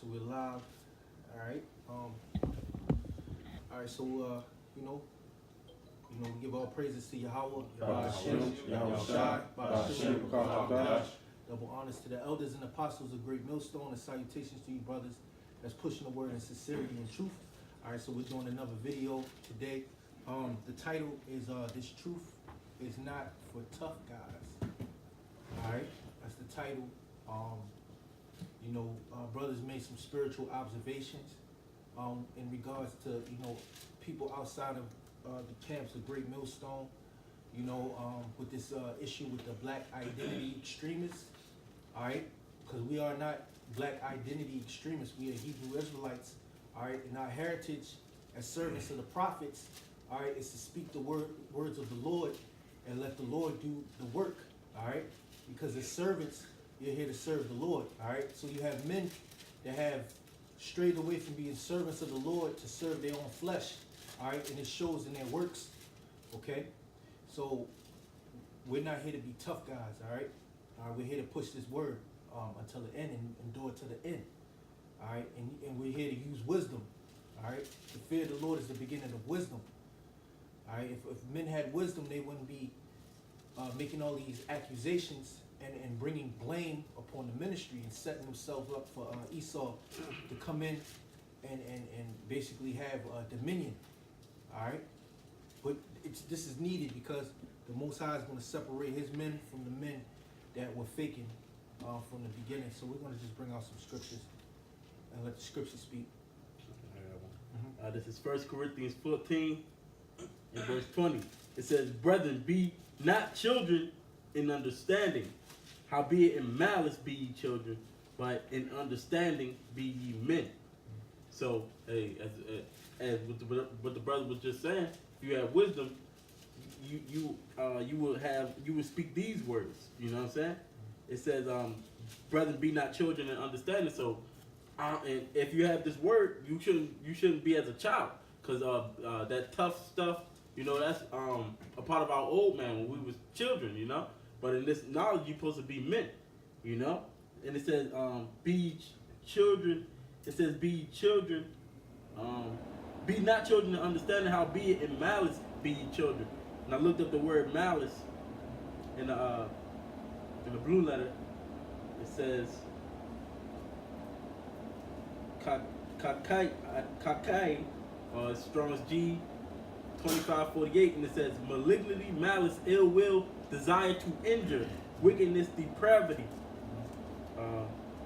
So we're live. All right. All right. So we give all praises to Yahweh, Hashem, Yahweh Shai, Hashem, double honors to the elders and apostles of Great Millstone, and salutations to you brothers that's pushing the word in sincerity and truth. All right. So we're doing another video today. The title is "This Truth Is Not for Tough Guys." All right. That's the title. Brothers made some spiritual observations in regards to, people outside of the camps of Great Millstone, with this issue with the black identity extremists, all right? Because we are not black identity extremists. We are Hebrew Israelites, all right? And our heritage as servants of the prophets, all right, is to speak the words of the Lord and let the Lord do the work, all right? Because as servants, you're here to serve the Lord, all right? So you have men that have strayed away from being servants of the Lord to serve their own flesh, all right? And it shows in their works, okay? So we're not here to be tough guys, all right? We're here to push this word until the end and endure to the end, all right? And we're here to use wisdom, all right? The fear of the Lord is the beginning of wisdom, all right? If men had wisdom, they wouldn't be making all these accusations and bringing blame upon the ministry and setting themselves up for Esau to come in and basically have dominion, all right? But this is needed because the Most High is going to separate his men from the men that were faking from the beginning. So we're going to just bring out some scriptures and let the scriptures speak. This is 1 Corinthians 14 and verse 20. It says, "Brethren, be not children in understanding, howbeit in malice be ye children, but in understanding be ye men." So, hey, as what the brother was just saying, if you have wisdom, you will speak these words. You know what I'm saying? It says, "Brethren, be not children in understanding." So, and if you have this word, you shouldn't be as a child, because that tough stuff, that's a part of our old man when we was children, But in this knowledge, you're supposed to be men, And it says, be children. It says, be children. Be not children in understanding, how be it in malice be ye children. And I looked up the word malice in the blue letter. It says, kakai, Strong's G 2548, and it says malignity, malice, ill will, desire to injure, wickedness, depravity,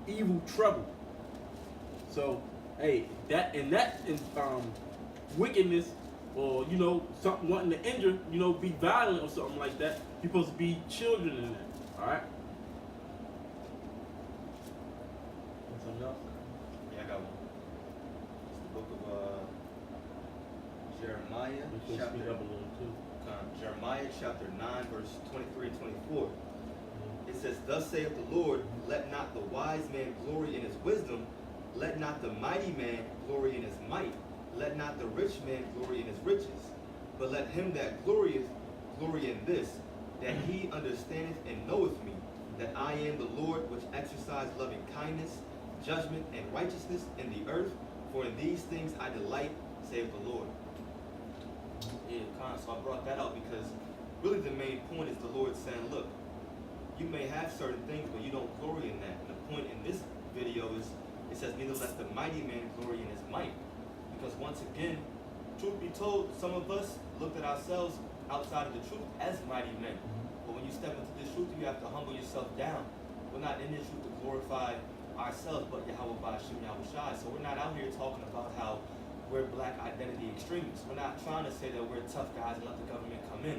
evil, trouble. So, hey, that wickedness, or something wanting to injure, be violent or something like that. You're supposed to be children in that. All right. Want something else? Yeah, I got one. It's the book of Jeremiah, Jeremiah chapter 9, verse 23 and 24. It says, "Thus saith the Lord, let not the wise man glory in his wisdom, let not the mighty man glory in his might, let not the rich man glory in his riches, but let him that glorieth glory in this, that he understandeth and knoweth me, that I am the Lord which exercise loving kindness, judgment, and righteousness in the earth, for in these things I delight, saith the Lord." Yeah, so I brought that out because really the main point is the Lord saying, look, you may have certain things, but you don't glory in that. And the point in this video is, it says, neither let the mighty man glory in his might. Because once again, truth be told, some of us looked at ourselves outside of the truth as mighty men. But when you step into this truth, you have to humble yourself down. We're not in this truth to glorify ourselves, but Yahweh Hashem, Yahweh Shai. So we're not out here talking about how we're black identity extremists. We're not trying to say that we're tough guys and let the government come in.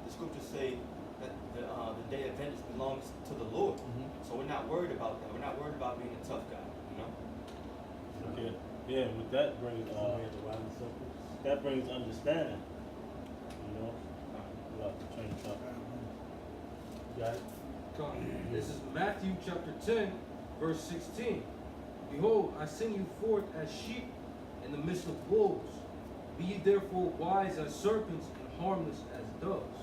The scriptures say that the day of vengeance belongs to the Lord. So we're not worried about that. We're not worried about being a tough guy, Okay. Yeah, with that brings understanding. About the train of thought. You got it? This is Matthew chapter 10, verse 16. "Behold, I send you forth as sheep in the midst of wolves. Be ye therefore wise as serpents and harmless as doves."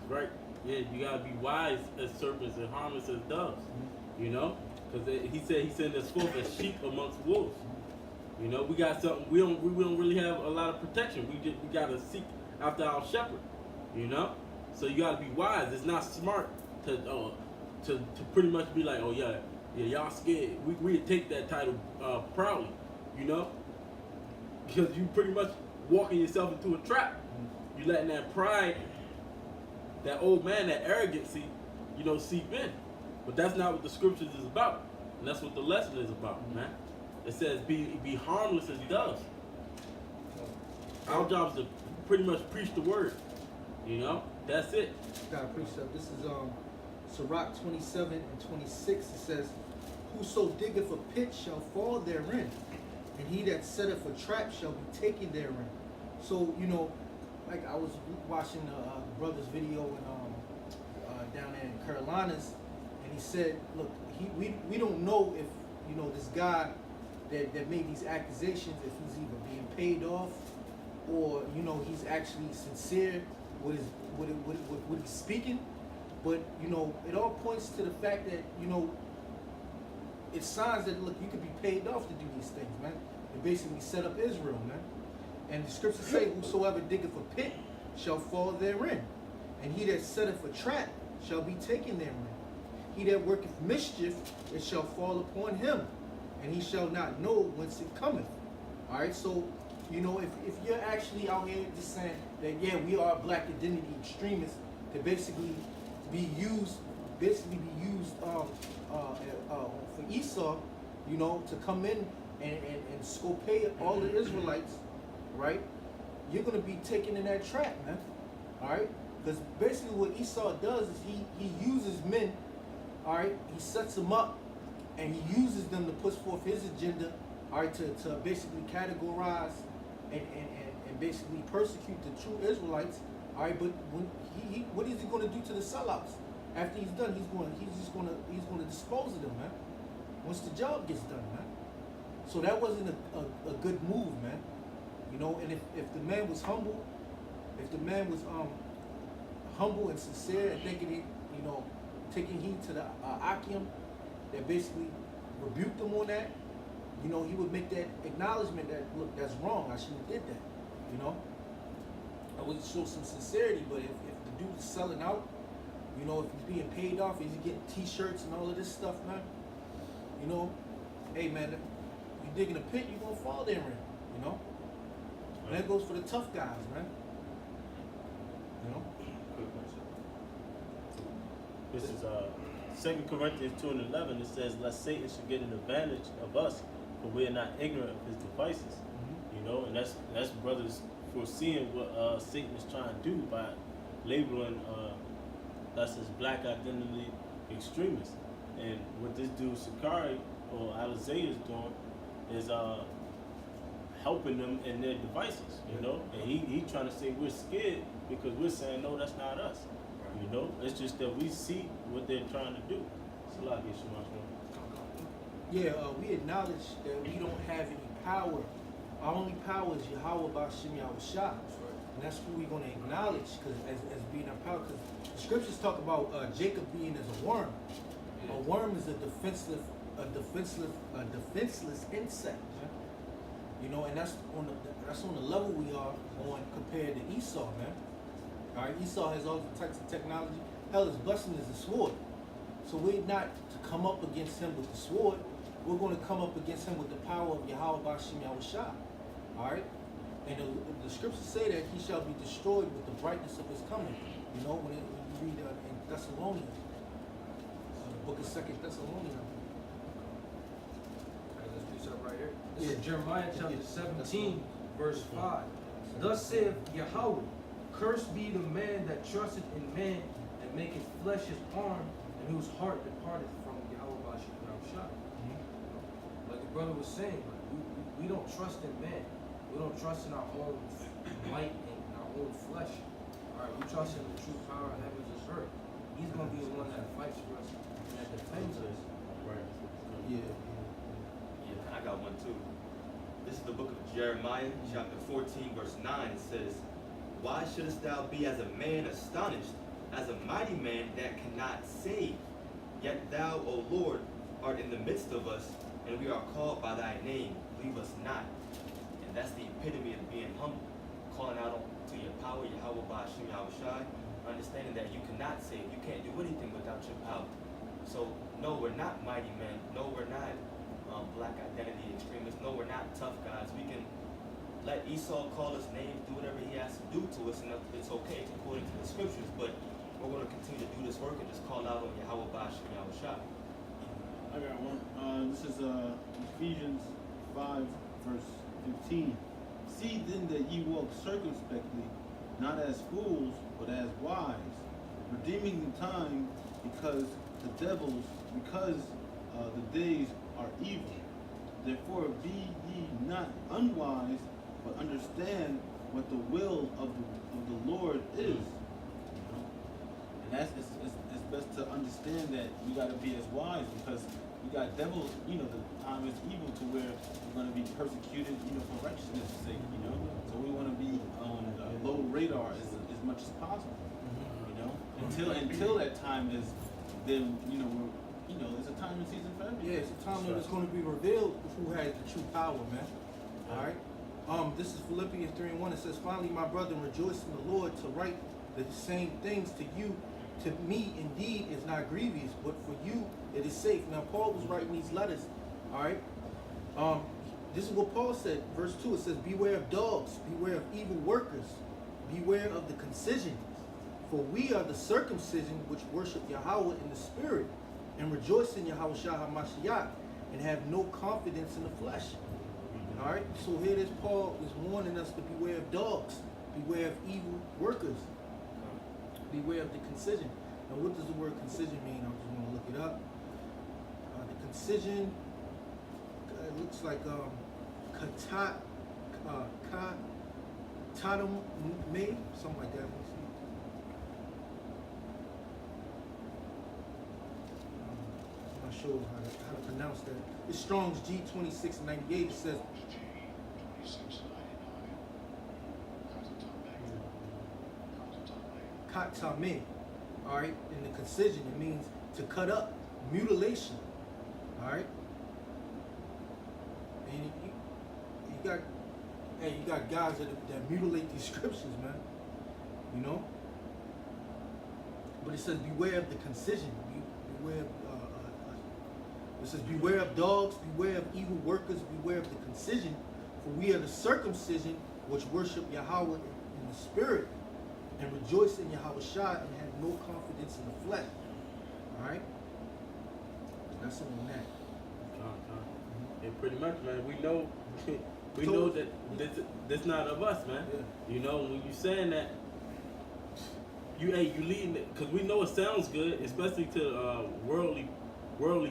Right. Yeah, you gotta be wise as serpents and harmless as doves. Because he said he sent us forth as sheep amongst wolves. You know, we got something. We don't really have a lot of protection. We gotta seek after our shepherd. You know, so you gotta be wise. It's not smart to pretty much be like, oh yeah, y'all scared. We take that title proudly. You know, because you pretty much walking yourself into a trap. You letting that pride, that old man, that arrogancy, you know, seep in. But that's not what the scriptures is about. And that's what the lesson is about, man. It says be harmless as doves. Our job is to pretty much preach the word. You know? That's it. Got a precept. This is Sirach 27 and 26. It says, whoso diggeth a pit shall fall therein, and he that setteth a trap shall be taken therein. So, you know, like I was watching the brother's video in down there in Carolinas, and he said, look, we don't know if, you know, this guy that made these accusations, if he's either being paid off or, you know, he's actually sincere with what he's speaking. But, you know, it all points to the fact that, you know, it's signs that, look, you could be paid off to do these things, man. It basically set up Israel, man. And the scriptures say, whosoever diggeth a pit shall fall therein, and he that setteth a trap shall be taken therein. He that worketh mischief, it shall fall upon him, and he shall not know whence it cometh. All right, so, you know, if you're actually out here just saying that, yeah, we are black identity extremists, to basically be used for Esau, you know, to come in and scope all the Israelites, right? You're gonna be taken in that trap, man. All right, because basically what Esau does is he uses men, all right. He sets them up, and he uses them to push forth his agenda, all right, to basically categorize and basically persecute the true Israelites, all right. But when what is he going to do to the sellouts after he's done? He's going to dispose of them, man. Once the job gets done, man. So that wasn't a good move, man. You know, and if the man was humble, humble and sincere and thinking he, you know, taking heed to the Akim that basically rebuked him on that, you know, he would make that acknowledgement that, look, that's wrong, I shouldn't have did that, you know. I would show some sincerity, but if the dude is selling out, you know, if he's being paid off, if he's getting t-shirts and all of this stuff, man, you know, hey man, if you dig in a pit, you're gonna fall therein, you know. And that goes for the tough guys, man. You know? This is 2 Corinthians 2 and 11. It says, lest Satan should get an advantage of us, for we are not ignorant of his devices. Mm-hmm. You know, and that's brothers foreseeing what Satan is trying to do by labeling us as black identity extremists. And what this dude Sakari or Alizé is doing is helping them in their devices, you know. And he trying to say we're scared because we're saying no, that's not us. You know, it's just that we see what they're trying to do. It's a lot of issues. Yeah, we acknowledge that we don't have any power. Our only power is Yahweh Ba'Shem Yahushua. And that's who we're going to acknowledge as being our power. Because the scriptures talk about Jacob being as a worm. Yeah. A worm is a defenseless insect. Man. You know, and that's on the level we are on compared to Esau, man. All right, Esau has all types of technology. Hell, his blessing is the sword. So we're not to come up against him with the sword. We're going to come up against him with the power of Yahweh Ba'Shem Yahushua. All right? And the scriptures say that he shall be destroyed with the brightness of his coming. You know, when you read in Thessalonians, the book of 2 Thessalonians. Okay, let's do something right here. This is Jeremiah chapter 17, verse 5. Thus saith Yahweh, cursed be the man that trusteth in man and maketh flesh his arm, and whose heart departeth from Yahweh Ba'Shem Yahushua. Like the brother was saying, we don't trust in man. We don't trust in our own might and our own flesh. All right, we trust in the true power of heavens and earth. He's going to be the one that fights for us and that defends us. Right. Yeah. Yeah, I got one too. This is the book of Jeremiah, chapter 14, verse 9. It says, why shouldest thou be as a man astonished, as a mighty man that cannot save? Yet thou, O Lord, art in the midst of us, and we are called by thy name. Leave us not. And that's the epitome of being humble, calling out to your power, Yahweh Ba'ashim Yahushai, understanding that you cannot save, you can't do anything without your power. So, no, we're not mighty men. No, we're not black identity extremists. No, we're not tough guys. We can let Esau call us names, do whatever he has to do to us, and it's okay. It's according to the scriptures. But we're going to continue to do this work and just call out on Yahweh Ba'ashim Yahushai. I got one. This is Ephesians 5, verse 15. See then that ye walk circumspectly, not as fools, but as wise, redeeming the time, because the days are evil. Therefore be ye not unwise, but understand what the will of the Lord is. You know? And that's it's best to understand that we got to be as wise, because we got devils. You know, the time is evil to where we're going to be persecuted, for righteousness' sake. So we want to be on low radar as much as possible. Until that time is, then there's a time and season for everything. Yeah, it's a time that it's going to be revealed who has the true power, man. All right. This is Philippians 3:1. It says, "Finally, my brethren, rejoice in the Lord. To write the same things to you, to me, indeed, is not grievous, but for you it is safe." Now, Paul was writing these letters. All right. This is what Paul said. Verse 2. It says, "Beware of dogs. Beware of evil workers. Beware of the concision. For we are the circumcision which worship Yahweh in the spirit, and rejoice in Yahweh Shah HaMashiach, and have no confidence in the flesh." All right, so here this Paul is warning us to beware of dogs, beware of evil workers, beware of the concision. Now, what does the word concision mean? I'm just going to look it up. The concision, it looks like katamé, something like that. Let me see. I'm not sure how to pronounce that. It's Strong's G2698. It says, katame. All right, and the concision, it means to cut up, mutilation. All right, and you got guys that mutilate these scriptures, man. But it says beware of the concision. Beware. It says beware of dogs, beware of evil workers, beware of the concision. For we are the circumcision which worship Yahweh in the spirit, and rejoice in Yahweh Shah, and have no confidence in the flesh. All right? That's on that. And pretty much, man, we know that this not of us, man. Yeah. When you saying that, you leading it, because we know it sounds good, especially to worldly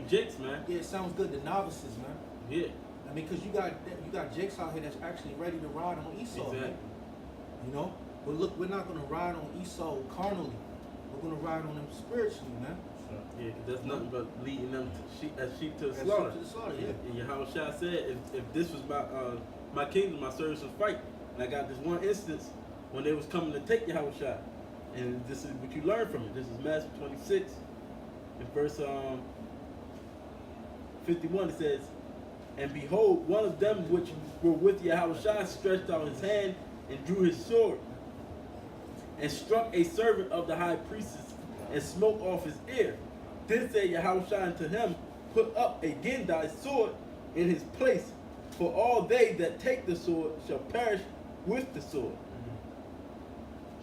jakes, man. Yeah, it sounds good to novices, man. Yeah. I mean, because you got jakes out here that's actually ready to ride on Esau, Exactly. man. But look, we're not going to ride on Esau carnally. We're going to ride on him spiritually, man. Yeah, 'cause that's nothing but leading them as sheep to the As slaughter. sheep to the slaughter, yeah. And Yahweh Shah said, if this was my kingdom, my servants would fight. And I got this one instance when they was coming to take Yahweh Shah. And this is what you learn from it. This is Matthew 26, in verse 51. It says, "And behold, one of them which were with Yahweh Shah stretched out his hand and drew his sword, and struck a servant of the high priestess, and smote off his ear. Then said Yahweh Shah unto him, Put up again thy sword in his place, for all they that take the sword shall perish with the sword."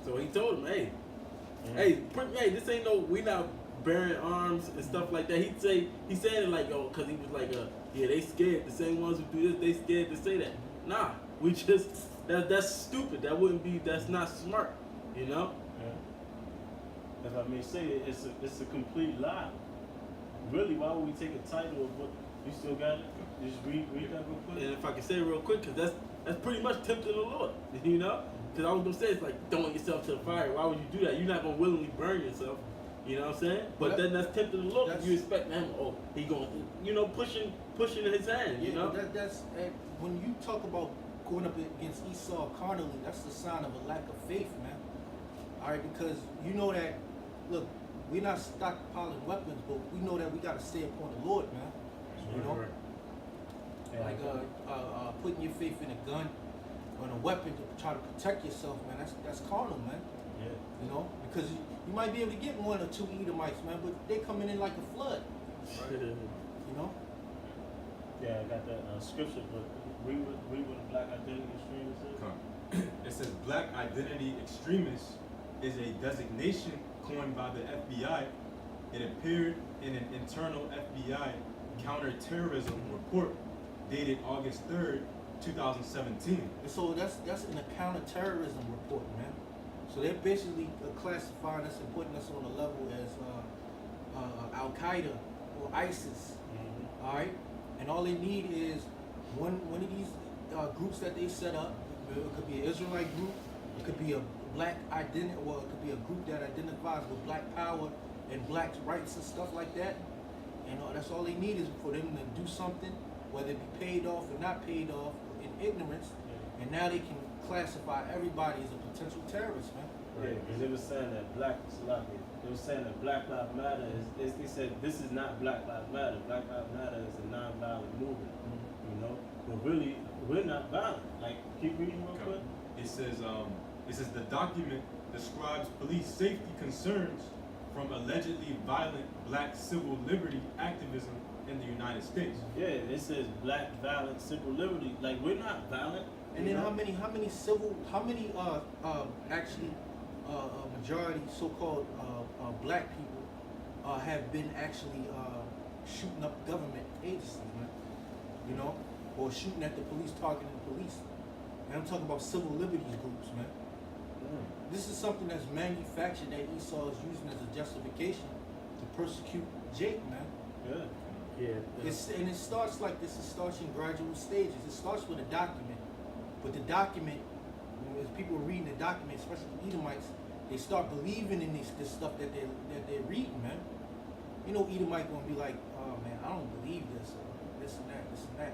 So he told him, hey, this ain't no, we not bearing arms and stuff like that. He said it like, because he was like, yeah, they scared. The same ones who do this, they scared to say that. Nah, we just, that's stupid. That's not smart, Yeah. As I may say, it's a complete lie. Really, why would we take a title of what you still got it? Just read that real quick. And if I can say it real quick, because that's pretty much tempting the Lord, Because I was gonna say, it's like throwing yourself to the fire. Why would you do that? You're not gonna willingly burn yourself. You know what I'm saying? But then that's tempting the Lord. You expect him, he going, pushing his hand. That's when you talk about going up against Esau carnally. That's the sign of a lack of faith, man. All right, because you know that. Look, we're not stockpiling weapons, but we know that we got to stay upon the Lord, man. You know, like putting your faith in a gun or in a weapon to try to protect yourself, man. That's carnal, man. Yeah. You know, because you might be able to get 1 or 2 Edomites, man, but they coming in like a flood. You know. Yeah, I got that scripture, but read what the black identity extremist is. It says black identity extremist is a designation coined by the FBI. It appeared in an internal FBI counterterrorism report dated August 3rd, 2017. And so that's in a counterterrorism report, man. So they're basically classifying us and putting us on a level as Al Qaeda or ISIS. Mm-hmm. All right, and all they need is one of these groups that they set up. It could be an Israelite group. It could be a black identity, or it could be a group that identifies with black power and black rights and stuff like that. And that's all they need is for them to do something, whether it be paid off or not paid off, in ignorance. Yeah. And now they can classify everybody as a potential terrorist, man. Yeah, because it was saying that it was saying that Black Lives Matter is they said this is not Black Lives Matter. Black Lives Matter is a non-violent movement, you know. But really, we're not violent. Like, keep reading real quick. It says the document describes police safety concerns from allegedly violent black civil liberty activism in the United States. Yeah, it says black violent civil liberty. Like, we're not violent. And then how many actually majority so-called black people have been actually shooting up government agencies, man? You know, or shooting at the police, targeting the police. And I'm talking about civil liberties groups, man. This is something that's manufactured that Esau is using as a justification to persecute Jake, man. Yeah. And it starts like this. It starts in gradual stages. It starts with a document, but the document, as people are reading the document, especially the Edomites, they start believing in this stuff that they're reading, man. You know, Edomite gonna be like, oh man, I don't believe this, or this and that.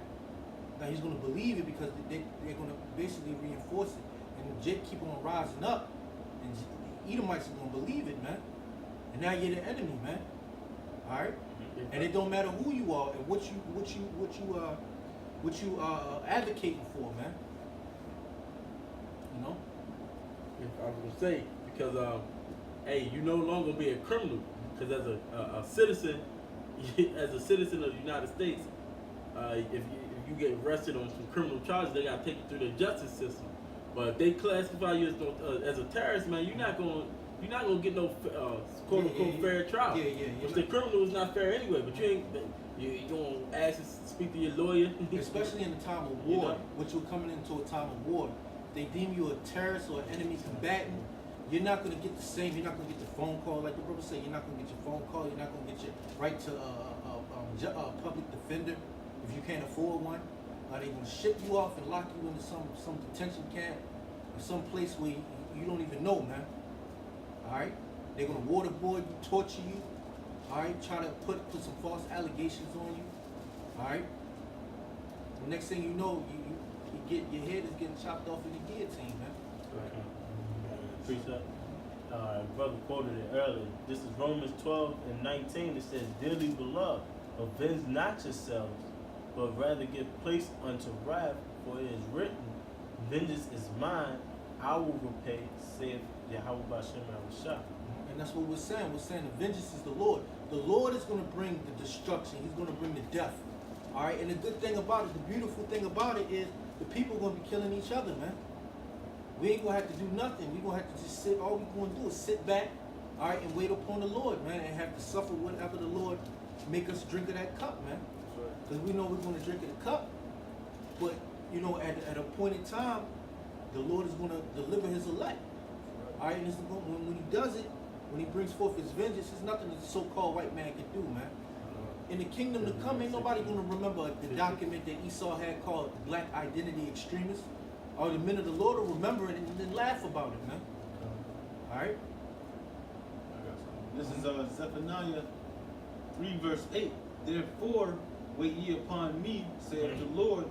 Now he's gonna believe it because they're gonna basically reinforce it, and Jake keep on rising up, and the Edomites are gonna believe it, man. And now you're the enemy, man. All right. And it don't matter who you are and what you advocating for, man. You know. I was gonna say because hey, you no longer be a criminal because as a citizen, as a citizen of the United States, if you get arrested on some criminal charges, they gotta take you through the justice system. But if they classify you as a terrorist, man, you're not gonna get no quote unquote fair trial. Which the criminal is not fair anyway. But you gonna ask to speak to your lawyer, especially in a time of war, You know? which you're coming into a time of war. They deem you a terrorist or an enemy combatant. You're not gonna get the same. You're not gonna get the phone call, like the brother said. You're not gonna get your phone call. You're not gonna get your right to a public defender if you can't afford one. They're gonna ship you off and lock you into some detention camp or some place where you don't even know, man. All right, they're gonna waterboard you, torture you. All right, try to put some false allegations on you. All right. The next thing you know, your head is getting chopped off in the guillotine, man. Precept. Brother quoted it earlier. This is Romans 12:19. It says, "Dearly beloved, avenge not yourselves, but rather give place unto wrath, for it is written, vengeance is mine, I will repay, saith Yahweh Bashem Yahushua." And that's what we're saying. We're saying the vengeance is the Lord. The Lord is going to bring the destruction. He's going to bring the death. All right. And the good thing about it, the beautiful thing about it is the people are going to be killing each other, man. We ain't going to have to do nothing. We're going to have to just sit. All we're going to do is sit back, all right, and wait upon the Lord, man, and have to suffer whatever the Lord make us drink of that cup, man. Because we know we're going to drink of the cup. But, you know, at a point in time, the Lord is going to deliver his elect. All right, and when he does it, when he brings forth his vengeance, there's nothing that the so-called white man can do, man. In the kingdom to come, ain't nobody going to remember the document that Esau had called Black Identity Extremists. Or the men of the Lord will remember it and then laugh about it, man. All right? This is Zephaniah 3 verse 8. Therefore, wait ye upon me, saith the Lord,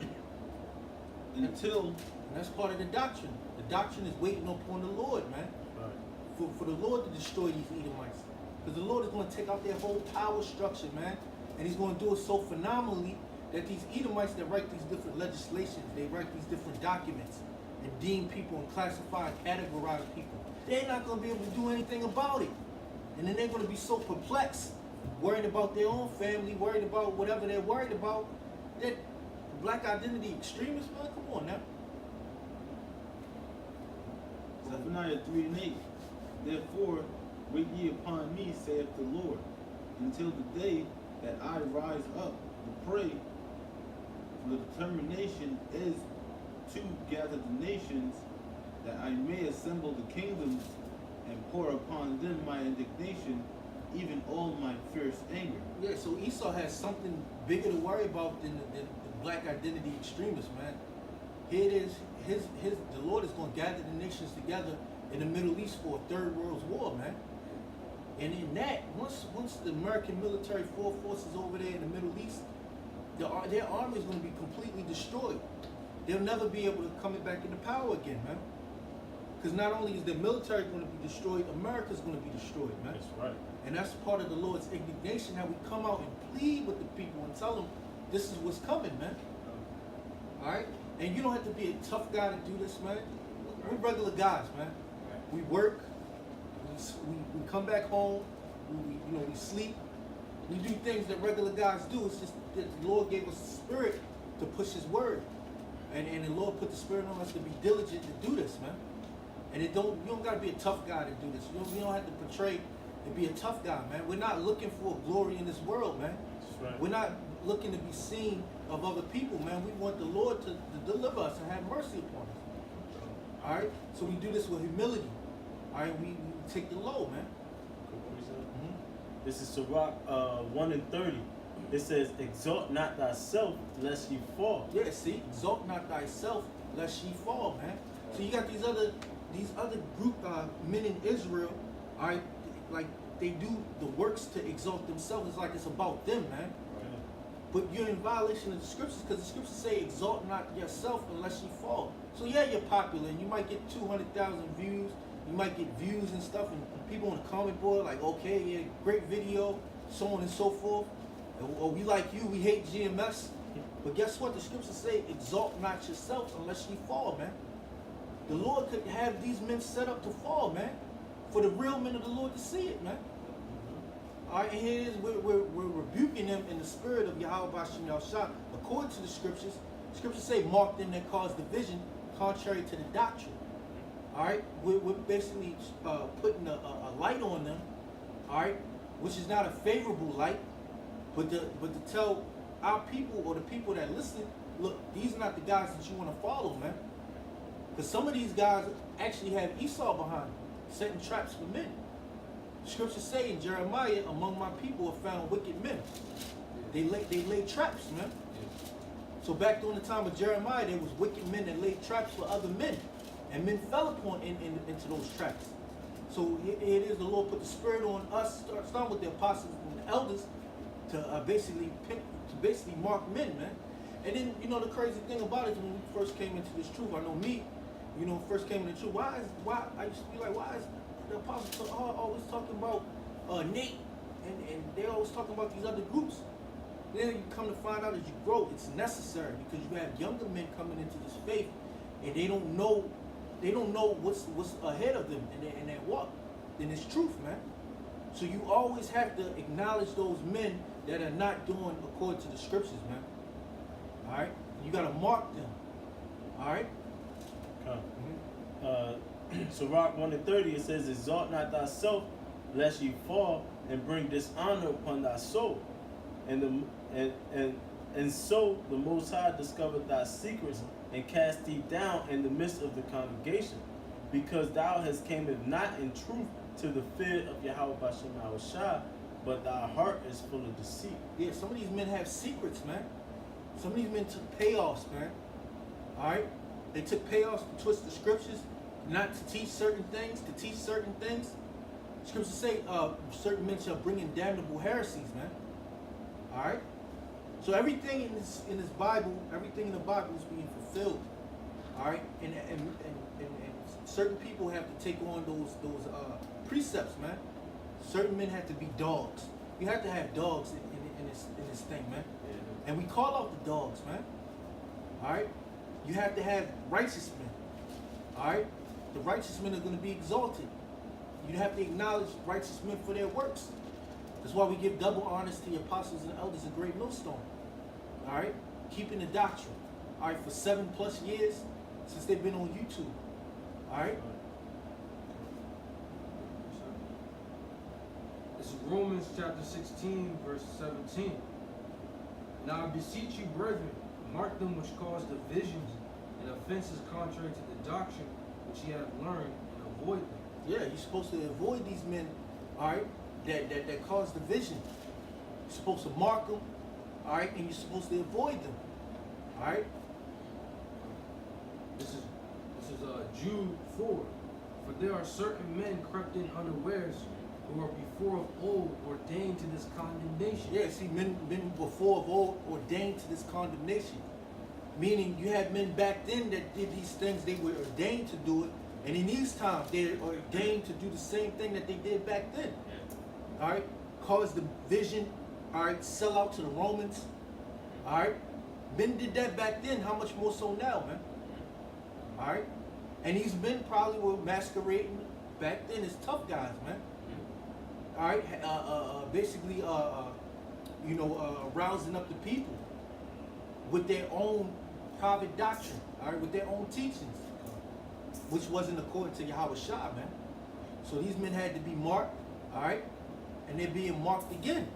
until... And that's part of the doctrine. The doctrine is waiting upon the Lord, man. For the Lord to destroy these Edomites. Because the Lord is going to take out their whole power structure, man. And he's going to do it so phenomenally that these Edomites that write these different legislations, they write these different documents and deem people and classify and categorize people. They're not going to be able to do anything about it. And then they're going to be so perplexed, worried about their own family, worried about whatever they're worried about, that black identity extremists, man, come on now. Zephaniah 3:8. Therefore, wait ye upon me, saith the Lord, until the day that I rise up to pray. For the determination is to gather the nations, that I may assemble the kingdoms and pour upon them my indignation, even all my fierce anger. Yeah, so Esau has something bigger to worry about than the black identity extremists, man. Here it is, the Lord is going to gather the nations together in the Middle East for a third world war, man. And in that, once the American military forces over there in the Middle East, their army is going to be completely destroyed. They'll never be able to come back into power again, man. Because not only is the military going to be destroyed, America's going to be destroyed, man. That's right. And that's part of the Lord's indignation, how we come out and plead with the people and tell them this is what's coming, man. All right? And you don't have to be a tough guy to do this, man. We're regular guys, man. We work, we come back home, we sleep. We do things that regular guys do. It's just that the Lord gave us a spirit to push his word. And the Lord put the spirit on us to be diligent to do this, man. And you don't gotta be a tough guy to do this. You don't have to portray and be a tough guy, man. We're not looking for glory in this world, man. That's right. We're not looking to be seen of other people, man. We want the Lord to deliver us and have mercy upon us. All right? So we do this with humility. All right? We take the low, man. This is Sirach 1:30. It says, "Exalt not thyself, lest ye fall." Yeah, see? Exalt not thyself, lest ye fall, man. So you got these other group men in Israel, all right? Like, they do the works to exalt themselves. It's like it's about them, man. But you're in violation of the scriptures, because the scriptures say, exalt not yourself unless you fall. So yeah, you're popular, and you might get 200,000 views. You might get views and stuff, and people on the comment board like, okay, yeah, great video, so on and so forth. Or we like you, we hate GMS. But guess what? The scriptures say, exalt not yourself unless you fall, man. The Lord could have these men set up to fall, man, for the real men of the Lord to see it, man. All right, and here it is, we're rebuking them in the spirit of Yahweh Bashim Yahushua. According to the scriptures say, mark them that cause division, contrary to the doctrine. All right, we're basically putting a light on them, all right, which is not a favorable light, but to tell our people or the people that listen, look, these are not the guys that you want to follow, man. Because some of these guys actually have Esau behind them, setting traps for men. Scriptures say in Jeremiah, among my people are found wicked men. They lay traps, man. So back during the time of Jeremiah, there was wicked men that laid traps for other men. And men fell upon into those traps. So it is the Lord put the spirit on us, starting with the apostles and the elders, to basically mark men, man. And then, the crazy thing about it is when we first came into this truth, I know me, first came into the truth, why I used to be like, why is the apostles always talking about Nate, and they're always talking about these other groups? Then you come to find out as you grow, it's necessary, because you have younger men coming into this faith, and they don't know what's ahead of them in their walk. Then it's truth, man. So you always have to acknowledge those men that are not doing according to the scriptures, man. All right, you gotta mark them. All right. Sirach 1:30, it says, "Exalt not thyself, lest ye fall, and bring dishonor upon thy soul. And so the Most High discovered thy secrets, and cast thee down in the midst of the congregation, because thou hast cameth not in truth to the fear of Yahweh Bashim Yahushua, but thy heart is full of deceit." Yeah, some of these men have secrets, man. Some of these men took payoffs, man. All right, they took payoffs to twist the scriptures, not to teach certain things, to teach certain things. Scriptures say certain men shall bring in damnable heresies, man. All right. So everything in this Bible, everything in the Bible is being fulfilled. All right, and certain people have to take on those precepts, man. Certain men have to be dogs. You have to have dogs in this thing, man. And we call out the dogs, man. All right? You have to have righteous men. All right? The righteous men are going to be exalted. You have to acknowledge righteous men for their works. That's why we give double honors to the apostles and elders in Great Millstone. All right? Keeping the doctrine. All right? For 7+ years since they've been on YouTube. All right? This is Romans chapter 16, verse 17. Now I beseech you, brethren, mark them which cause divisions and offenses contrary to the doctrine which ye have learned, and avoid them. Yeah, you're supposed to avoid these men, all right, that cause division. You're supposed to mark them, all right, and you're supposed to avoid them, all right? This is Jude 4. For there are certain men crept in unawares, who are before of old ordained to this condemnation. Yeah, see, men before of old ordained to this condemnation. Meaning you had men back then that did these things, they were ordained to do it, and in these times they're ordained to do the same thing that they did back then. All right? Cause division, all right, sell out to the Romans. All right? Men did that back then, how much more so now, man? All right? And these men probably were masquerading back then as tough guys, man. All right, basically, rousing up the people with their own private doctrine, all right, with their own teachings, which wasn't according to Yahweh Shah, man. So these men had to be marked, all right, and they're being marked again.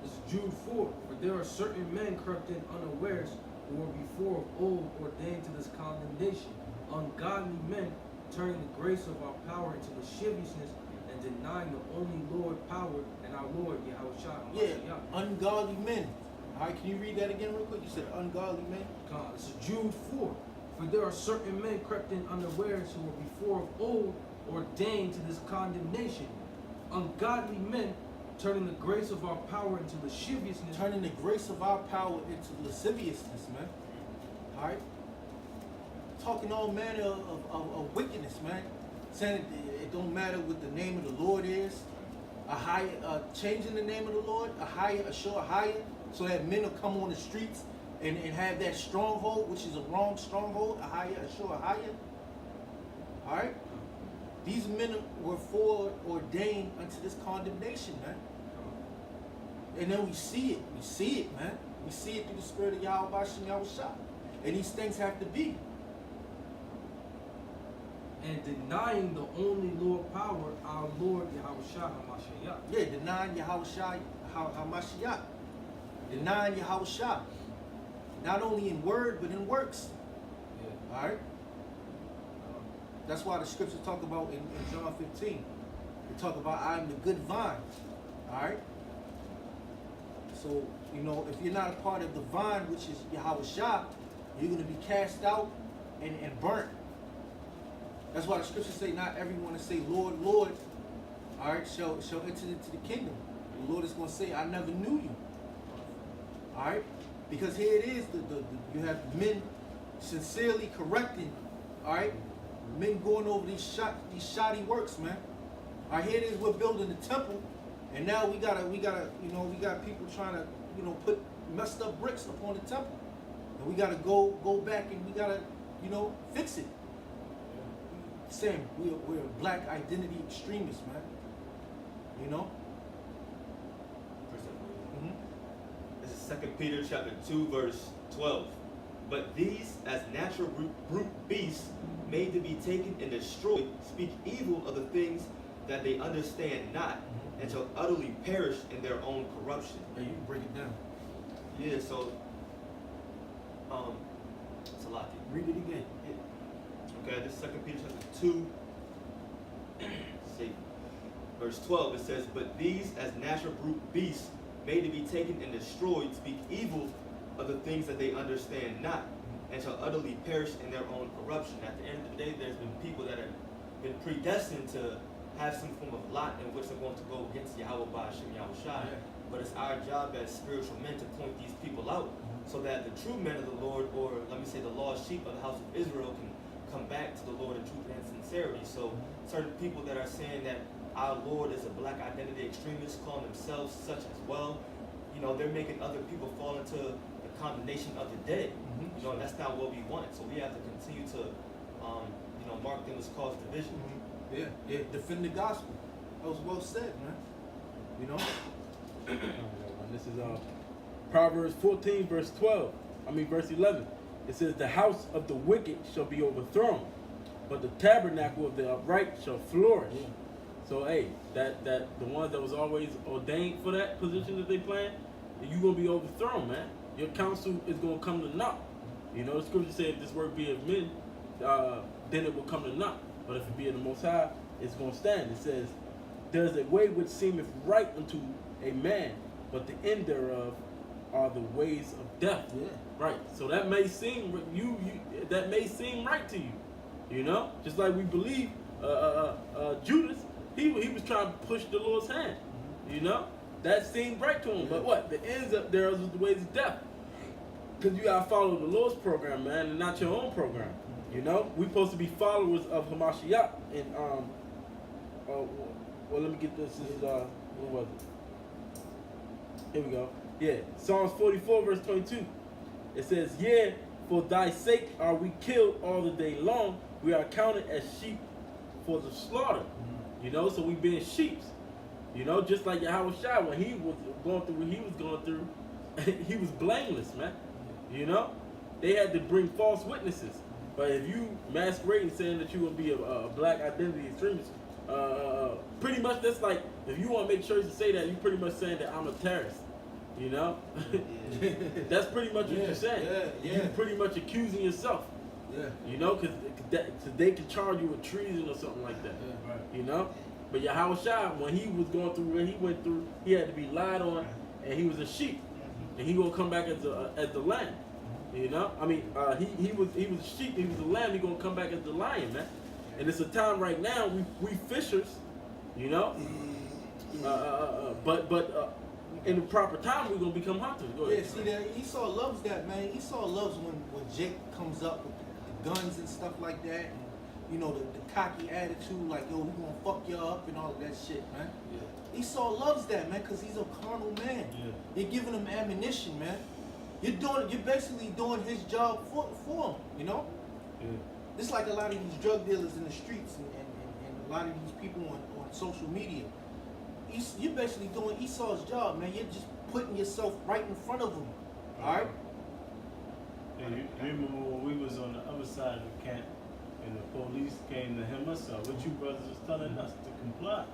This is Jude 4. For there are certain men crept in unawares, who were before of old ordained to this condemnation, ungodly men, turning the grace of our power into lasciviousness and denying the only Lord power and our Lord Yahweh Shah. Yeah, ungodly men. All right, can you read that again real quick? You said ungodly men. This is Jude 4. For there are certain men crept in unawares, who were before of old ordained to this condemnation, ungodly men, turning the grace of our power into lasciviousness. Turning the grace of our power into lasciviousness, man. All right? Talking all manner of wickedness, man. Saying it don't matter what the name of the Lord is. Changing the name of the Lord, show a higher, so that men will come on the streets and have that stronghold, which is a wrong stronghold, show a higher. All right? These men were foreordained unto this condemnation, man. And then we see it, man. We see it through the spirit of Yahweh Bashem Yahweh Shah. And these things have to be. And denying the only Lord power, our Lord Yahweh Shah HaMashiach. Yeah, denying Yahweh Shah HaMashiach. Denying Yahweh Shah. Not only in word, but in works. Yeah. All right? That's why the scriptures talk about in John 15. They talk about I am the good vine. All right? So, if you're not a part of the vine, which is Yahweh Shah, you're going to be cast out and burnt. That's why the scriptures say not everyone to say, Lord, Lord, all right, shall enter into the kingdom. The Lord is going to say, I never knew you. All right? Because here it is, you have men sincerely correcting, all right? Men going over these shoddy works, man. All right, here it is, we're building the temple, and now we got people trying to, put messed up bricks upon the temple. And we gotta go back and we gotta, fix it. Sam, we're black identity extremists, man. This is 2 Peter chapter 2, verse 12. But these, as natural brute beasts, made to be taken and destroyed, speak evil of the things that they understand not, and shall utterly perish in their own corruption. Yeah, you can break it down. Yeah, so, it's a lot. Read it again. Okay, this is 2 Peter chapter 2, see, verse 12, it says, but these, as natural brute beasts, made to be taken and destroyed, speak evil of the things that they understand not, and shall utterly perish in their own corruption. At the end of the day, there's been people that have been predestined to have some form of lot in which they're going to go against Yahweh Ba'ashem Yahweh Shai. Yeah. But it's our job as spiritual men to point these people out so that the true men of the Lord, or let me say the lost sheep of the house of Israel, can come back to the Lord in truth and sincerity. So certain people that are saying that our Lord is a black identity extremist, calling themselves such as well, you know, they're making other people fall into the condemnation of the dead. You know, and that's not what we want. So we have to continue to, you know, mark them as cause division. Yeah, yeah, defend the gospel. That was well said, man. You know? This is Proverbs 14, verse 11. It says, "The house of the wicked shall be overthrown, but the tabernacle of the upright shall flourish." Yeah. So, hey, that the ones that was always ordained for that position that they playing, you gonna be overthrown, man. Your counsel is gonna come to naught. You know, the scripture said, "If this work be of men, then it will come to naught. But if it be of the Most High, it's gonna stand." It says, "There's a way which seemeth right unto a man, but the end thereof are the ways of death." Yeah. Right. So that may seem that may seem right to you. You know, just like we believe Judas, he was trying to push the Lord's hand. You know, that seemed right to him. But what? The ends up there was the ways of death. Because you gotta follow the Lord's program, man, and not your own program. You know, we supposed to be followers of Hamashiach. And well, let me get this. This is what was it? Here we go. Yeah, Psalms 44, verse 22. It says, "Yeah, for thy sake are we killed all the day long. We are counted as sheep for the slaughter." You know, so we being sheep. You know, just like Yahweh Shai, when he was going through what he was going through, he was blameless, man. You know, they had to bring false witnesses. But if you masquerading saying that you will be a black identity extremist, pretty much that's like, if you want to make sure to say that, you pretty much saying that I'm a terrorist. You know, that's pretty much what you're saying. Yeah. You're pretty much accusing yourself. Yeah. You know, because they can charge you with treason or something like that. Yeah. Right. You know, but Yahweh Shai, when he was going through what he went through, he had to be lied on, and he was a sheep, and he gonna come back as the lamb. You know, I mean, he was a sheep, he was a lamb. He gonna come back as the lion, man. And it's a time right now we fishers, you know, but in the proper time we're gonna become hunters. Go ahead. Yeah, see that Esau loves that, man. Esau loves when Jake comes up with the guns and stuff like that, and you know the cocky attitude, like, yo, we gonna fuck you up and all of that shit, man. Yeah. Esau loves that, man, because he's a carnal man. Yeah. You're giving him ammunition, man. You're basically doing his job for him, you know? Yeah. It's like a lot of these drug dealers in the streets and a lot of these people on social media. You're basically doing Esau's job, man. You're just putting yourself right in front of him, all right? And you remember when we was on the other side of the camp and the police came to him us up, what you brothers was telling us to comply,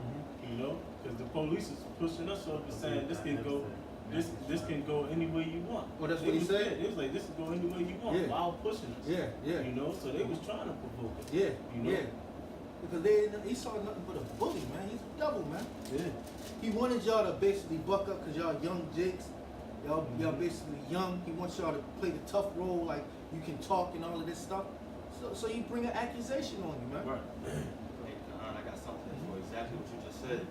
you know? Because the police is pushing us over saying this can go any way you want. Well, that's They what he was- said. yeah, It was like, this can go any way you want, Yeah. while pushing us. Yeah, yeah. You know, so they was trying to provoke us. Yeah, You know? yeah. Because Esau nothing but a bully, man. He's a devil, man. Yeah. He wanted y'all to basically buck up because y'all young jigs. Y'all basically young. He wants y'all to play the tough role, like you can talk and all of this stuff. So you bring an accusation on you, man. Right. Hey, Khan, I got something for exactly what you just said.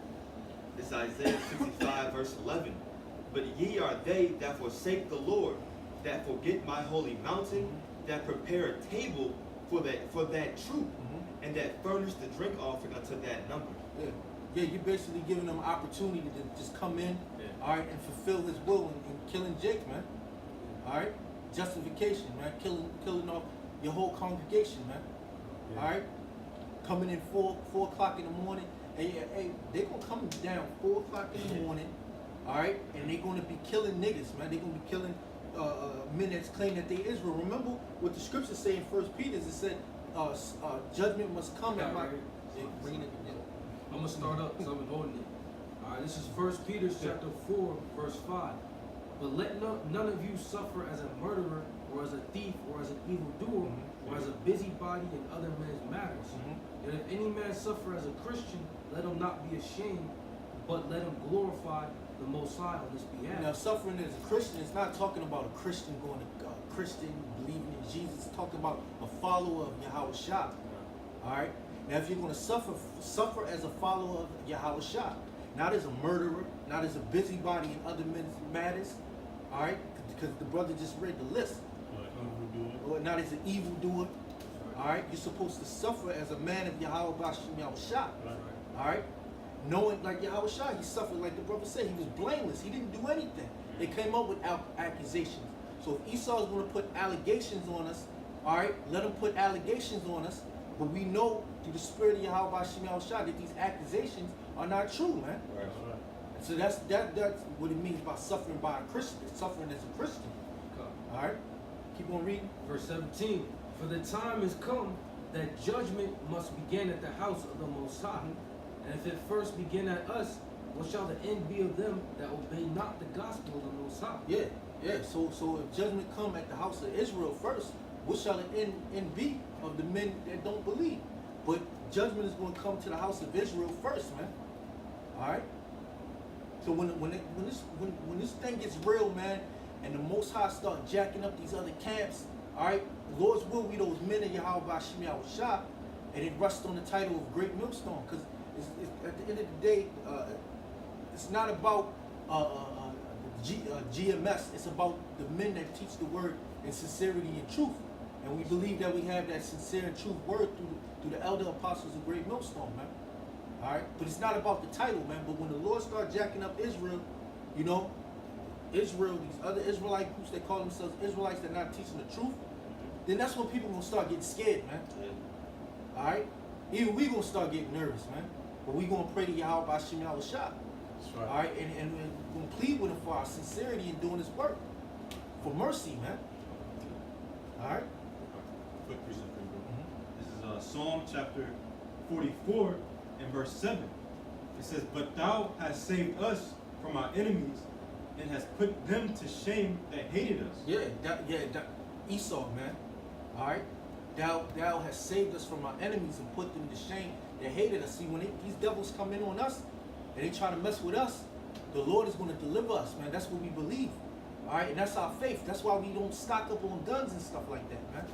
It's Isaiah 65, verse 11. "But ye are they that forsake the Lord, that forget my holy mountain, that prepare a table for that troop, and that furnish the drink offering unto that number." Yeah, yeah. You're basically giving them an opportunity to just come in, Yeah. all right, and fulfill his will and killing Jake, man. All right, justification, man. Killing off your whole congregation, man. Yeah. All right, coming in 4 o'clock in the morning. Hey, they're gonna come down 4 o'clock in the morning, all right, and they're gonna be killing niggas, man. They're gonna be killing men that claim that they Israel. Remember what the scriptures say in 1 Peter? It said, judgment must come at my. Yeah, bring it. Yeah. I'm gonna start up because I've been holding it. All right, this is 1 Peter chapter 4, verse 5. "But let none of you suffer as a murderer, or as a thief, or as an evildoer, or as a busybody in other men's matters. And if any man suffer as a Christian, let him not be ashamed, but let him glorify the Most High on his behalf." Now, suffering as a Christian is not talking about a Christian going to Christian believing in Jesus. It's talking about a follower of Yahweh Shai. All right. Now, if you're going to suffer as a follower of Yahweh Shai, not as a murderer, not as a busybody in other men's matters. All right, because the brother just read the list. Like evildoer. Or not as an evildoer. All right, you're supposed to suffer as a man of Yahweh Bashim Yahushua. Right. All right, knowing like Yahushua, he suffered like the brother said. He was blameless. He didn't do anything. They came up with accusations. So if Esau is going to put allegations on us, all right, let him put allegations on us. But we know through the spirit of Yahweh Bashim Yahushua that these accusations are not true, man. Right. So that's what it means by suffering by a Christian, suffering as a Christian. All right, keep on reading. Verse 17. For the time is come that judgment must begin at the house of the Most High. And if it first begin at us, what shall the end be of them that obey not the gospel of the Most High? Yeah. So if judgment come at the house of Israel first, what shall the end be of the men that don't believe? But judgment is going to come to the house of Israel first, man. All right. So when this thing gets real, man, and the Most High start jacking up these other camps, all right, the Lord's will be those men of Yahweh Bashim Yahushua, and it rests on the title of Great Millstone, because it's at the end of the day, it's not about GMS. It's about the men that teach the word in sincerity and truth, and we believe that we have that sincere and truth word through the elder apostles of Great Millstone, man. All right, but it's not about the title, man. But when the Lord starts jacking up Israel, you know, Israel, these other Israelite groups, they call themselves Israelites, they're not teaching the truth, then that's when people gonna start getting scared, man. All right, even we gonna start getting nervous, man. But we gonna pray to Yahweh Bashim Yahushua. That's right. All right, and we're gonna plead with him for our sincerity in doing his work, for mercy, man. All right. Quick precept for you, bro. This is Psalm chapter 44 and verse 7. It says, "But thou hast saved us from our enemies, and hast put them to shame that hated us." Yeah, Esau, man. All right, thou hast saved us from our enemies and put them to shame that hated us. See, when these devils come in on us and they try to mess with us, the Lord is going to deliver us, man. That's what we believe. All right, and that's our faith. That's why we don't stock up on guns and stuff like that, man.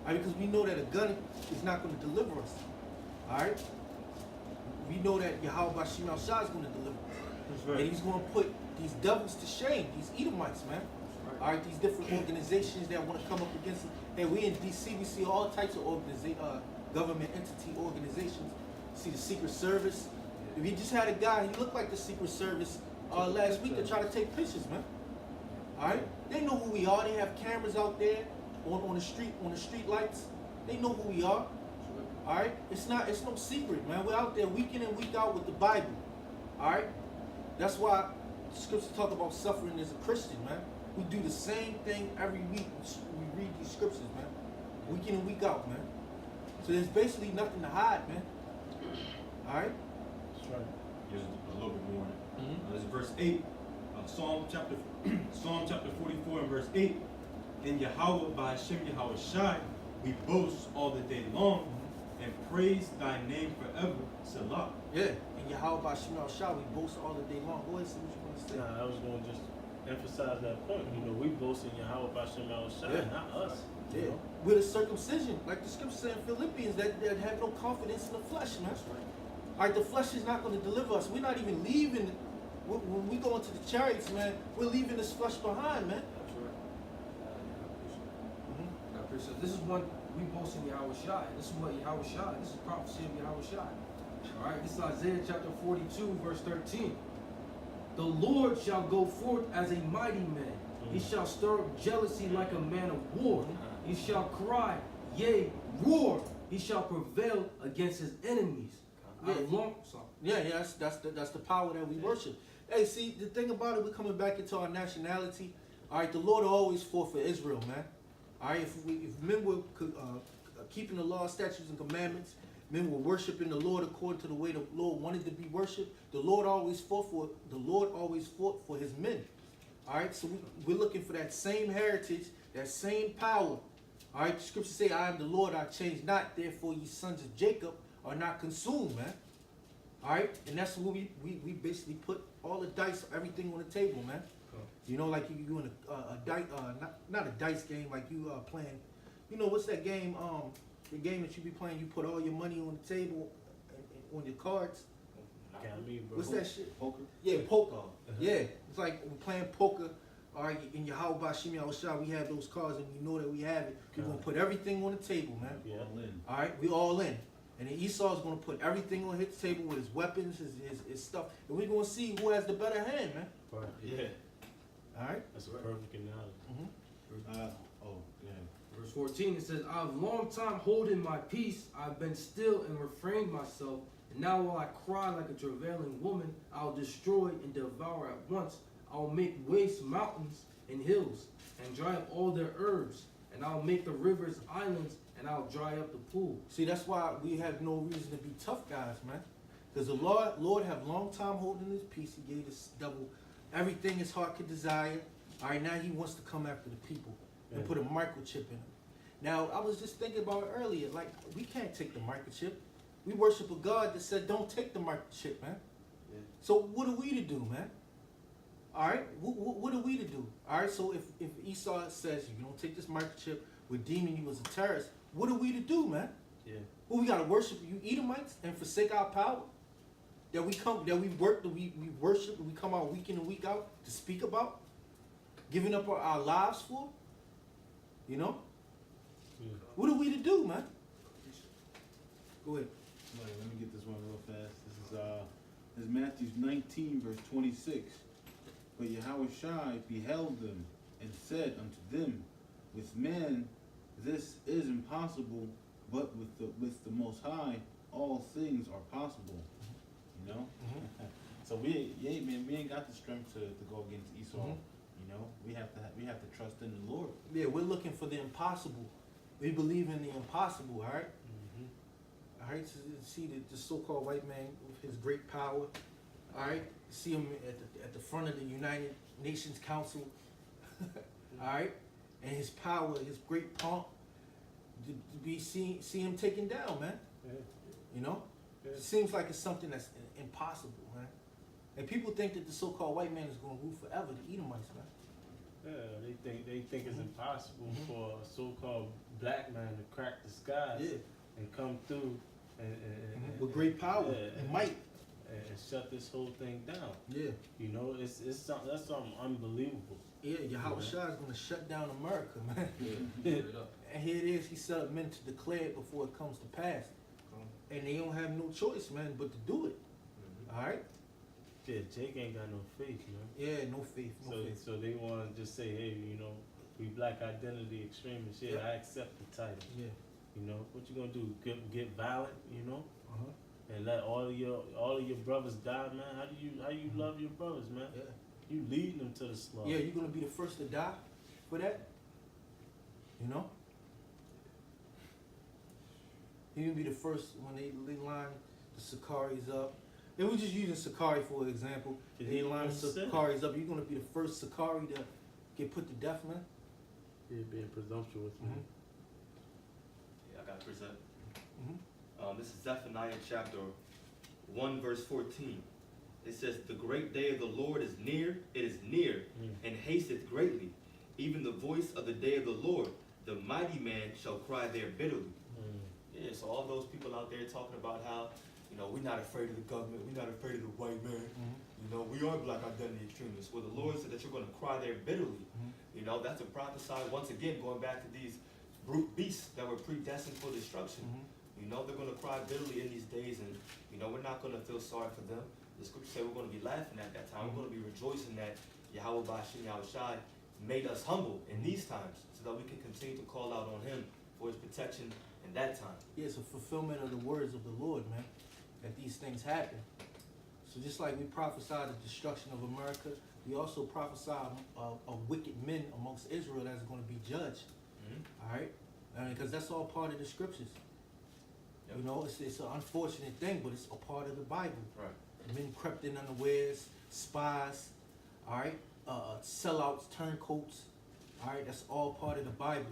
All right, because we know that a gun is not going to deliver us. All right, we know that Yahweh Bashim Yahushua is going to deliver us. That's right. And he's going to put these devils to shame, these Edomites, man. All right, these different organizations that want to come up against us. And we in DC, we see all types of government entity organizations. See the Secret Service. We just had a guy, he looked like the Secret Service last week to try to take pictures, man. All right, they know who we are. They have cameras out there on the street lights. They know who we are. All right, it's no secret, man. We're out there week in and week out with the Bible. All right, that's why the scriptures talk about suffering as a Christian, man. We do the same thing every week. We read these scriptures, man, week in and week out, man. So there's basically nothing to hide, man. All right. That's right. Here's a little bit more. This is verse 8. Psalm chapter 44 and verse 8. In Yahweh by Hashem Yahushua we boast all the day long and praise thy name forever. Selah. Yeah. And Yahweh Bashim Yahushua, we boast all the day long. Go ahead, see what you want to say. Nah, I was going to just emphasize that point. You know, we boast in Yahweh Bashim Yahushua, not us. Yeah. You know? We're the circumcision, like the scripture said in Philippians, that have no confidence in the flesh, man. All right, the flesh is not going to deliver us. We're not even leaving. When we go into the chariots, man, we're leaving this flesh behind, man. That's right. I appreciate it. This is what we boast in Yahushua. This is what Yahushua. This is prophecy of Yahushua. All right, this is Isaiah chapter 42, verse 13. The Lord shall go forth as a mighty man. He shall stir up jealousy like a man of war. He shall cry, yea, roar. He shall prevail against his enemies. Yeah, that's the power that we worship. Hey, see, the thing about it, we're coming back into our nationality. All right, the Lord always fought for Israel, man. All right, if men were keeping the law, statutes, and commandments, men were worshiping the Lord according to the way the Lord wanted to be worshipped, the Lord always fought for his men. All right, so we're looking for that same heritage, that same power. All right, the scriptures say, I am the Lord, I change not, therefore ye sons of Jacob are not consumed, man. All right, and that's what we basically put all the dice, everything on the table, man. You know, like you in a dice, not a dice game, like you playing. You know what's that game? The game that you be playing, you put all your money on the table, on your cards. Bro. What's that shit? Poker. Yeah, poker. Yeah, it's like we're playing poker, all right, in Yahweh Bashim Yahushua, we have those cards and we know that we have it. We're God. gonna put everything on the table, man. Yeah. All in. All right, we all in. And then Esau's gonna put everything on his table with his weapons, his stuff, and we're gonna see who has the better hand, man. Right. Yeah. All right. That's a perfect analogy. Oh, yeah. Verse 14, it says, I've long time holding my peace, I've been still and refrained myself, and now while I cry like a travailing woman, I'll destroy and devour at once. I'll make waste mountains and hills, and dry up all their herbs, and I'll make the rivers islands, and I'll dry up the pool. See, that's why we have no reason to be tough guys, man. Because the Lord have long time holding his peace. He gave this devil everything his heart could desire. All right, now he wants to come after the people and Yeah. put a microchip in them. Now, I was just thinking about it earlier. Like, we can't take the microchip. We worship a God that said, don't take the microchip, man. Yeah. So what are we to do, man? All right, what are we to do? All right, so if Esau says, you don't take this microchip, we're deeming you as a terrorist, what are we to do, man? Yeah. Well, we gotta worship you Edomites and forsake our power? That we work, that we worship, and we come out week in and week out to speak about? Giving up our lives for? You know? Yeah. What are we to do, man? Go ahead. Wait, let me get this one real fast. This is Matthew 19, verse 26. But Yahweh Shai beheld them and said unto them, with man this is impossible, but with the Most High all things are possible. You know? So we ain't got the strength to go against Esau. Mhm. You know, we have to trust in the Lord. Yeah, we're looking for the impossible. We believe in the impossible, all right? Mm-hmm. All right, so you see the so-called white man with his great power. All right, see him at the front of the United Nations Council. All right, and his power, his great pomp, see him taken down, man. Yeah. You know, Yeah. it seems like it's something that's impossible, man. And people think that the so-called white man is going to rule forever. The Edomites, man. Yeah, they think it's impossible Mhm. for a so-called black man to crack the skies Yeah, and come through with great power yeah, and might. and shut this whole thing down. Yeah, You know, it's something that's something unbelievable. yeah. Yahweh Shai is going to shut down America, man. Straight up. And here it is, he set up men to declare it before it comes to pass. And they don't have no choice, man, but to do it. All right? Yeah, Jake ain't got no faith, man. Yeah, no faith, no So faith. so they want to just say, hey, you know, we black identity extremists. Yeah, Yeah. I accept the title. Yeah. You know, what you gonna do? Get violent? You know, Uh-huh. and let all of your brothers die, man? How do you love your brothers, man? Yeah. You leading them to the slaughter. Yeah, you're going to be the first to die for that? You know? You're going to be the first when they line the Sakaris up. And we're just using Sakari for example. Yeah, They line the he said it. Sakaris up. You're going to be the first Sakari to get put to death, man? Yeah, being presumptuous, man. Yeah, I got to present. Mm-hmm. This is Zephaniah chapter 1, verse 14. It says, the great day of the Lord is near, it is near, and hasteth greatly. Even the voice of the day of the Lord, the mighty man shall cry there bitterly. Yeah, so all those people out there talking about how, you know, we're not afraid of the government, we're not afraid of the white man, you know, we are black identity extremists. Well, the Lord said that you're going to cry there bitterly. You know, that's a prophesy, once again, going back to these brute beasts that were predestined for destruction. You know, they're going to cry bitterly in these days, and, you know, we're not going to feel sorry for them. The scripture says we're going to be laughing at that time. We're going to be rejoicing that Yahweh Bashim Yahushai made us humble in these times so that we can continue to call out on him for his protection in that time. Yeah, it's a fulfillment of the words of the Lord, man, that these things happen. So just like we prophesy the destruction of America, we also prophesy of wicked men amongst Israel that's going to be judged. All right? Because that's all part of the scriptures. Yep. You know, it's an unfortunate thing, but it's a part of the Bible. Right. Men crept in unawares, spies, all right? Sellouts, turncoats, all right? That's all part of the Bible.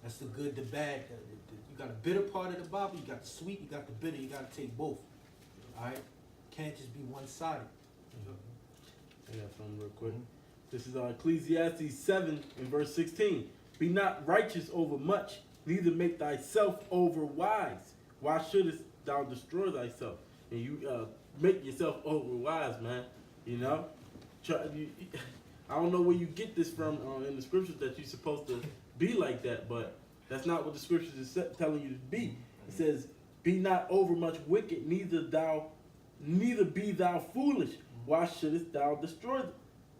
That's the good, the bad. You got a bitter part of the Bible, you got the sweet, you got the bitter, you got to take both. All right? Can't just be one-sided. I got something real quick. This is Ecclesiastes 7 and verse 16. Be not righteous over much, neither make thyself over wise. Why shouldest thou destroy thyself? And you make yourself over wise, man. You know? I don't know where you get this from in the scriptures that you're supposed to be like that, but that's not what the scriptures is telling you to be. It says, "Be not overmuch wicked, neither be thou foolish. Why shouldest thou destroy?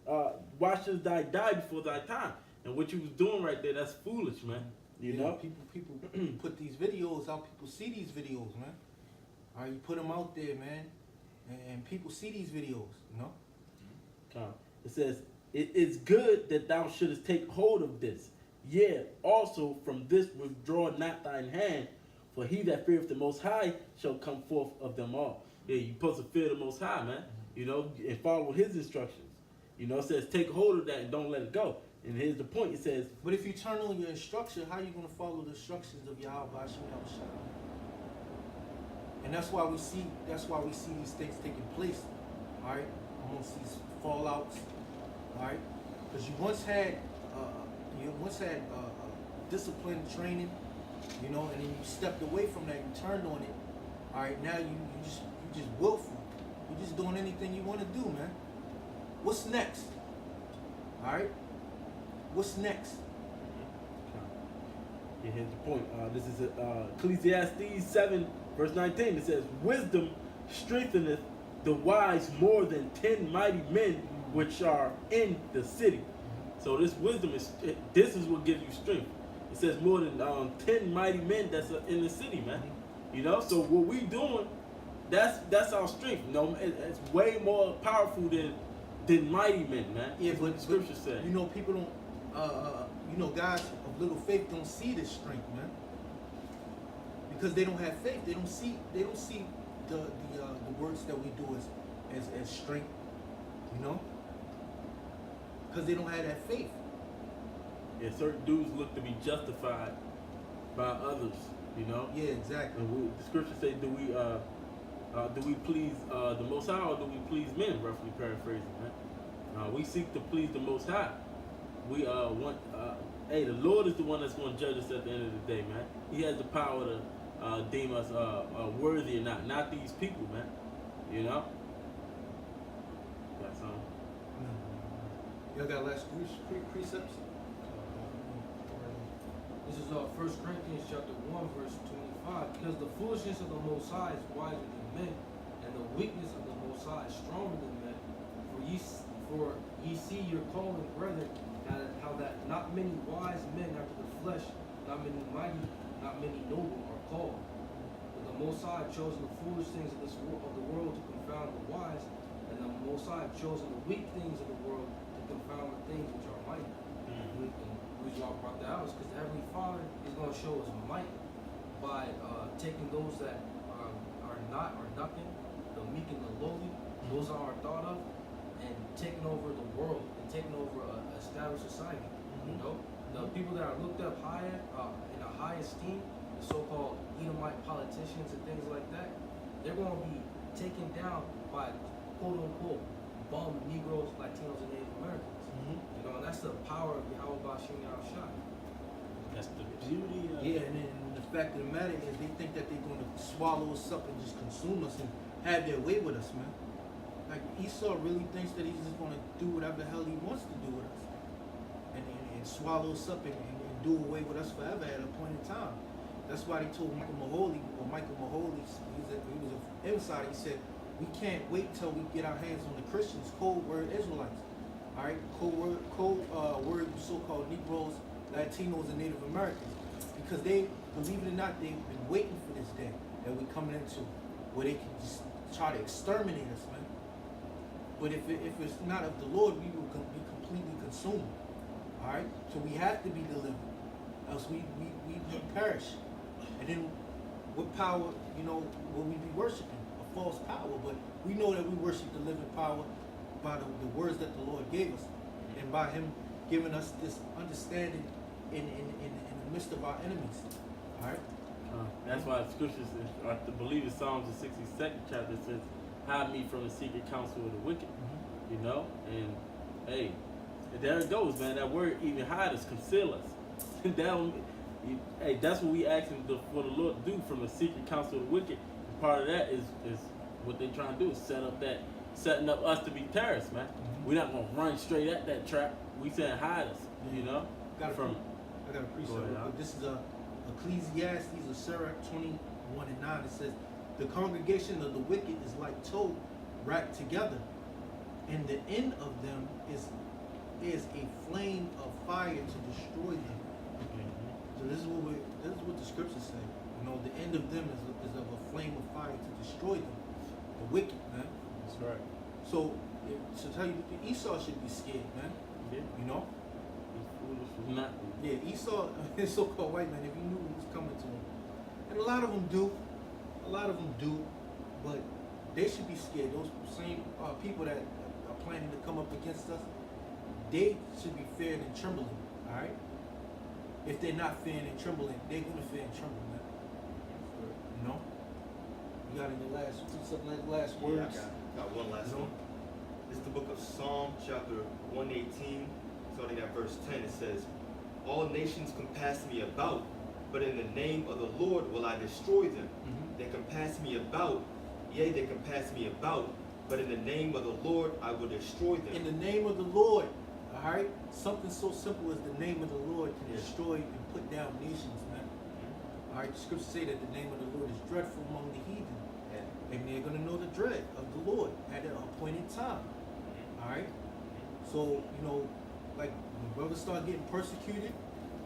Why shouldest thou die before thy time?" And what you was doing right there, that's foolish, man. You know, people put these videos out. People see these videos, man. All right, you put them out there, man, and people see these videos. You know. It says, "It is good that thou shouldest take hold of this. Yea, also from this withdraw not thine hand, for he that feareth the Most High shall come forth of them all." Yeah, you're supposed to fear the Most High, man. You know, and follow His instructions. You know, it says take hold of that and don't let it go. And here's the point. It says, but if you turn on your instruction, how are you going to follow the instructions of Yahweh Hashem Yahushua? And that's why we see these things taking place. All right, amongst these fallouts. All right, because you once had discipline training, you know, and then you stepped away from that. You turned on it. All right, now you just willful. You're just doing anything you want to do, man. What's next? All right. What's next? yeah, here's the point. This is Ecclesiastes 7, verse 19. It says, "Wisdom strengtheneth the wise more than 10 mighty men which are in the city." So this wisdom this is what gives you strength. It says more than 10 mighty men that's in the city, man. You know, so what we doing, that's our strength. You know, it's way more powerful than mighty men, man. Yeah, That's what the scripture said. You know, people don't. You know, guys of little faith don't see this strength, man. Because they don't have faith. They don't see the words that we do as strength. You know. Because they don't have that faith. Yeah, certain dudes look to be justified by others, you know. Yeah, exactly. And the scripture say, do we please the Most High or do we please men? Roughly paraphrasing, man. We seek to please the Most High. We want. Hey, the Lord is the one that's going to judge us at the end of the day, man. He has the power to deem us worthy or not these people, man. You know. Got something? Y'all got last precepts? This is 1 Corinthians chapter 1, verse 25. Because the foolishness of the Most High is wiser than men, and the weakness of the Most High is stronger than men. For ye see your calling, brethren, how that not many wise men after the flesh, not many mighty, not many noble are called. But the Most High have chosen the foolish things of the world to confound the wise, and the Most High have chosen the weak things of the world to confound the things which are mighty. And the reason why I brought that out is because the Heavenly Father is going to show us might by taking those that are not or nothing, the meek and the lowly, those are thought of, and taking over the world and taking over an established society. You know, the people that are looked up high in a high esteem, the so-called Edomite politicians and things like that, they're going to be taken down by quote-unquote bum Negroes, Latinos, and Native Americans. You know, and that's the power of Yahweh Bashim Yahushua. That's the beauty of Yeah, and then the fact of the matter is they think that they're going to swallow us up and just consume us and have their way with us, man. Like Esau really thinks that he's just going to do whatever the hell he wants to do with us, and swallow us up and do away with us forever at a point in time. That's why they told Michael Mahoney, he was an insider. He said, "We can't wait till we get our hands on the Christians, cold word Israelites, all right, cold word so-called Negroes, Latinos, and Native Americans, because they, believe it or not, they've been waiting for this day that we're coming into, where they can just try to exterminate us, man. But if it's not of the Lord, we will be completely consumed. All right? So we have to be delivered, else we perish. And then what power, you know, will we be worshiping? A false power. But we know that we worship the living power by the words that the Lord gave us, and by Him giving us this understanding in the midst of our enemies. All right? That's why the scriptures, I believe it's Psalms the 62nd chapter, says, "Hide me from the secret counsel of the wicked." You know, and hey, there it goes, man. That word even hide us, conceal us. Hey, that's what we asking for the Lord to do from the secret counsel of the wicked. And part of that is what they trying to do is set up that setting up us to be terrorists, man. Mhm. We're not gonna run straight at that trap. We saying hide us, you know, Got from. I got a precept. Go ahead, real Al. quick. This is Ecclesiastes of Sirach 21:9. It says, "The congregation of the wicked is like tow wrapped together, and the end of them is a flame of fire to destroy them." So this is what the scriptures say. You know, the end of them is of a flame of fire to destroy them. The wicked, man. That's right. So to tell you, Esau should be scared, man. Yeah. You know. He's foolish for not. Yeah, Esau, his so-called white man, if he knew what was coming to him. And a lot of them do. But they should be scared. Those same people that are planning to come up against us, they should be feared and trembling, all right? If they're not fearing and trembling, they're going to fear and tremble, man. You know? You got any last Yeah, words? I got one last No. one. This is the book of Psalm, chapter 118, starting at verse 10. It says, "All nations compass me about, but in the name of the Lord will I destroy them. Mhm. They compass me about, yea, they compass me about, but in the name of the Lord I will destroy them." In the name of the Lord, all right? Something so simple as the name of the Lord can Yeah. destroy and put down nations, man. All right, the scriptures say that the name of the Lord is dreadful among the heathen, Yeah. and they're going to know the dread of the Lord at an appointed time. All right? So, you know, like when brothers start getting persecuted,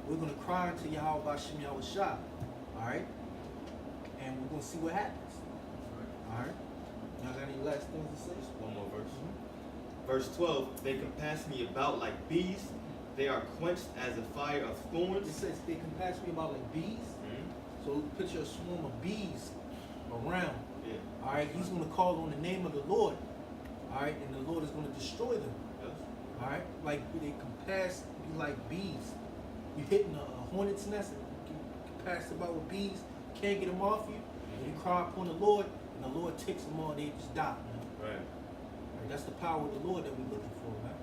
we're going to cry unto Yahweh Bashem Yahweh Shah. All right? And we're going to see what happens. All right? Y'all got any last things to say? Just one more verse. Verse 12, "They compass me about like bees. They are quenched as a fire of It thorns." says they can pass me about like bees. So picture a swarm of bees around. Yeah. All right, he's going to call on the name of the Lord. All right, and the Lord is going to destroy them. Yes. All right, like they can pass be like bees. You hitting a hornet's nest, you can pass about with bees, can't get them off you. And you cry upon the Lord, and the Lord takes them all. They just die. Man. Right. Like, that's the power of the Lord that we're looking for, man.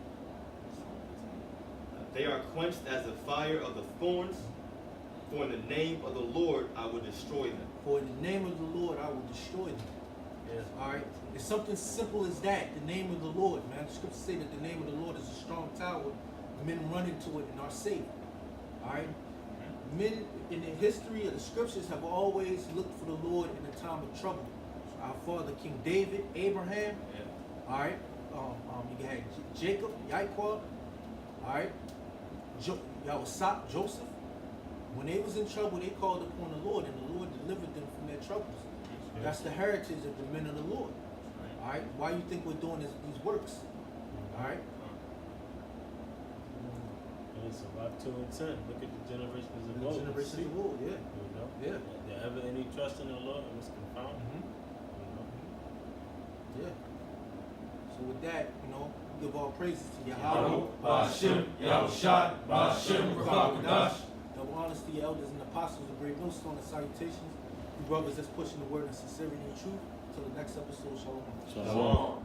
"They are quenched as the fire of the thorns. For in the name of the Lord I will destroy them." For in the name of the Lord, I will destroy them. Yes. All right, it's something simple as that. The name of the Lord, man. The scriptures say that the name of the Lord is a strong tower. Men run into it and are safe. All right. Men in the history of the scriptures have always looked for the Lord in a time of trouble. Our father King David, Abraham. Yeah. All right. You had Jacob, Yaakov. All right. Joseph. When they was in trouble, they called upon the Lord, and the Lord delivered them from their troubles. That's the heritage of the men of the Lord. All right. Why you think we're doing these works? All right. And it's about 2 and 10. Look at the generations of The old. generations See, of old, yeah. You know? Yeah. There ever any trust in the Lord, it was confounded. Mhm. You know? Yeah. So with that, you know, we give all praises to Yahweh, Yahweh. Bashem, Yahushua, Bashem, Rakakadash. Double honors to your elders and apostles of Great Millstone and salutations. You brothers that's pushing the word in sincerity and truth. Till the next episode, shalom. Shalom.